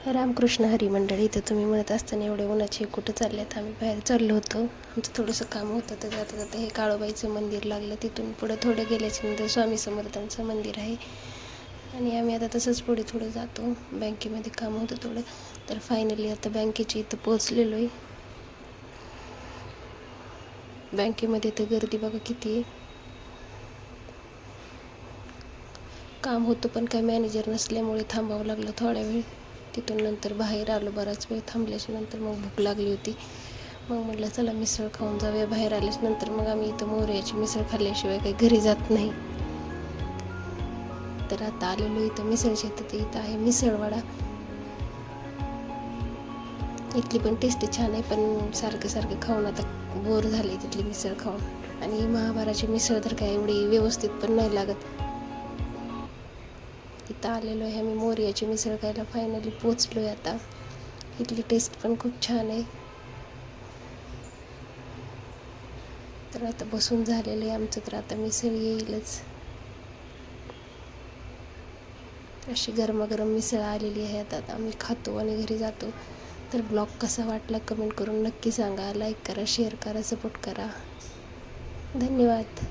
रामकृष्ण हरी मंडळी. तर तुम्ही म्हणत असताना एवढे उन्हाचे कुठं चालल्यात, आम्ही बाहेर चाललो होतो. आमचं थोडंसं काम होतं, तर जाता जाता हे काळोबाईचं मंदिर लागलं. तिथून पुढं थोडं गेल्याच्यानंतर स्वामी समर्थांचं मंदिर आहे आणि आम्ही आता तसंच पुढे थोडं जातो. बँकेमध्ये काम होतं थोडं, तर फायनली आता बँकेच्या इथं पोचलेलो आहे. बँकेमध्ये तर गर्दी बघा किती आहे. काम होतं पण काही मॅनेजर नसल्यामुळे थांबावं लागलं थोड्या वेळ. तिथून नंतर बाहेर आलो. बराच वेळ थांबल्याच्या नंतर मग भूक लागली होती. मग म्हटलं चला मिसळ खाऊन जाऊया. बाहेर आल्याच नंतर मग आम्ही इथं मोरयाची मिसळ खाल्ल्याशिवाय काही घरी जात नाही. तर आता आलेलो इथं मिसळच्या इथं आहे मिसळवाडा. इथली पण टेस्ट छान आहे, पण सारखं सारखं खाऊन आता बोर झाले तिथली मिसळ खाऊन. आणि महाबाराची मिसळ तर काय एवढी व्यवस्थित पण नाही लागत. इथं आलेलो आहे आम्ही मोरयाची मिसळ खायला. फायनली पोचलो आहे आता. इथली टेस्ट पण खूप छान आहे. तर आता बसून झालेलं आहे आमचं, तर आता मिसळ येईलच. अशी गरमागरम मिसळ आलेली आहे. आता आम्ही खातो आणि घरी जातो. तर ब्लॉग कसा वाटला कमेंट करून नक्की सांगा. लाईक करा, शेअर करा, सपोर्ट करा. धन्यवाद.